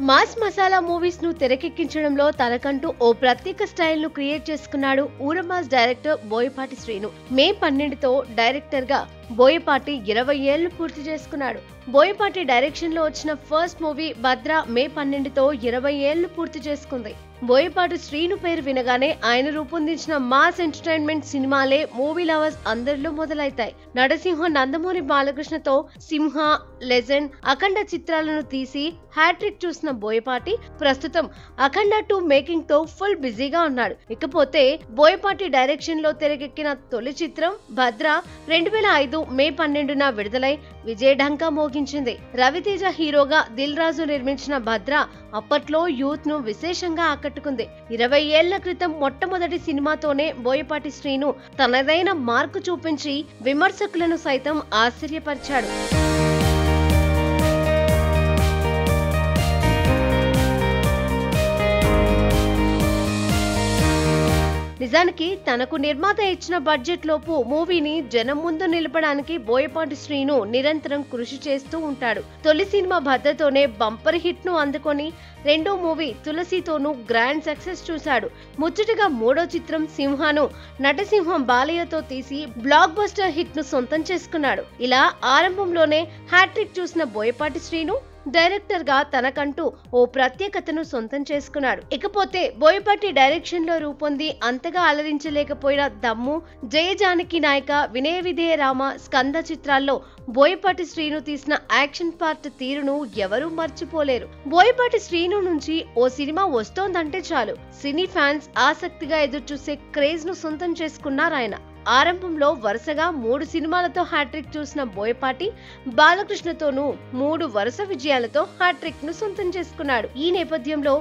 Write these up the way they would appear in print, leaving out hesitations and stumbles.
Mass masala movies ను తెరకెక్కించడంలో తనకంటూ ఓ ప్రత్యేక స్టైల్ ను క్రియేట్ చేసుకున్నాడు ఊరమాస్ డైరెక్టర్ బోయపాటి శ్రీను. మే 12తో డైరెక్టర్ గా బోయపాటి 20 ఏళ్లు పూర్తి చేసుకున్నాడు. బోయపాటి డైరెక్షన్ లో వచ్చిన ఫస్ట్ మూవీ భద్ర మే 12తో 20 ఏళ్లు పూర్తి చేసుకుంది. బోయపాటి శ్రీను పేరు వినగానే ఆయన రూపొందించిన మాస్ ఎంటర్టైన్మెంట్ సినిమాలే మూవీ లవర్స్ అందరిలో మొదలైతాయి. నరసింహ నందమూరి బాలకృష్ణతో సింహ, లెజెండ్, అఖండ చిత్రాలను తీసి హ్యాట్రిక్ చూసిన బోయపాటి ప్రస్తుతం అఖండ 2 మేకింగ్ తో ఫుల్ బిజీగా ఉన్నాడు. ఇకపోతే బోయపాటి డైరెక్షన్ లో తెరకెక్కిన తొలి చిత్రం భద్ర 2005 మే 12న విడుదలై విజయఢంకా మోగించింది. రవితేజ హీరోగా దిల్ రాజు నిర్మించిన భద్ర అప్పట్లో యూత్ ను విశేషంగా ఆకట్టుకుంది. 20 ఏళ్ల క్రితం మొట్టమొదటి సినిమాతోనే బోయపాటి శ్రీను తనదైన మార్కు చూపించి విమర్శకులను సైతం ఆశ్చర్యపరిచాడు. నిజానికి తనకు నిర్మాత ఇచ్చిన బడ్జెట్ లోపు మూవీని జనం ముందు నిలపడానికి బోయపాటి శ్రీను నిరంతరం కృషి చేస్తూ ఉంటాడు. తొలి సినిమా భద్రతోనే బంపర్ హిట్ ను అందుకొని రెండో మూవీ తులసితోనూ గ్రాండ్ సక్సెస్ చూశాడు. ముచ్చటగా మూడో చిత్రం సింహాను నటసింహం బాలయ్యతో తీసి బ్లాక్ బస్టర్ హిట్ ను సొంతం చేసుకున్నాడు. ఇలా ఆరంభంలోనే హ్యాట్రిక్ చూసిన బోయపాటి శ్రీను డైరెక్టర్ గా తనకంటూ ఓ ప్రత్యేకతను సొంతం చేసుకున్నాడు. ఇకపోతే బోయపాటి డైరెక్షన్ లో రూపొంది అంతగా అలరించలేకపోయిన దమ్ము, జయ జానకి నాయక, వినయ విధేయ రామ, స్కంద చిత్రాల్లో బోయపాటి శ్రీను తీసిన యాక్షన్ పార్ట్ తీరును ఎవరూ మర్చిపోలేరు. బోయపాటి శ్రీను నుంచి ఓ సినిమా వస్తోందంటే చాలు సినీ ఫ్యాన్స్ ఆసక్తిగా ఎదురుచూసే క్రేజ్ ను సొంతం చేసుకున్నారాయన. ఆరంభంలో వరుసగా 3 సినిమాలతో హ్యాట్రిక్ చూసిన బోయపాటి బాలకృష్ణతోనూ 3 వరుస విజయాలతో హ్యాట్రిక్ ను సొంతం చేసుకున్నాడు. ఈ నేపథ్యంలో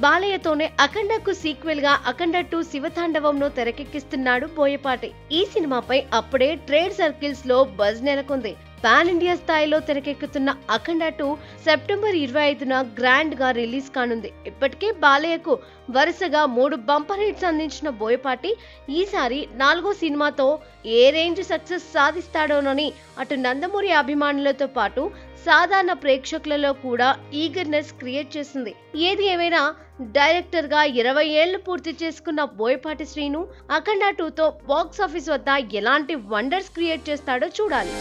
బాలయ్యతోనే అఖండకు సీక్వెల్ గా అఖండ 2 శివతాండవంను తెరకెక్కిస్తున్నాడు బోయపాటి. ఈ సినిమాపై అప్పుడే ట్రేడ్ సర్కిల్స్ లో బజ్ నెలకొంది. పాన్ ఇండియా స్థాయిలో తెరకెక్కుతున్న అఖండ 2 సెప్టెంబర్ 25న గ్రాండ్ గా రిలీజ్ కానుంది. ఇప్పటికే బాలయ్యకు వరుసగా 3 బంపర్ హిట్స్ అందించిన బోయపాటి ఈసారి 4వ సినిమాతో ఏ రేంజ్ సక్సెస్ సాధిస్తాడోనని అటు నందమూరి అభిమానులతో పాటు సాధారణ ప్రేక్షకులలో కూడా ఈగర్నెస్ క్రియేట్ చేసింది. ఏది ఏమైనా డైరెక్టర్ గా 20 ఏళ్లు పూర్తి చేసుకున్న బోయపాటి శ్రీను అఖండ 2తో బాక్స్ ఆఫీస్ వద్ద ఎలాంటి వండర్స్ క్రియేట్ చేస్తాడో చూడాలి.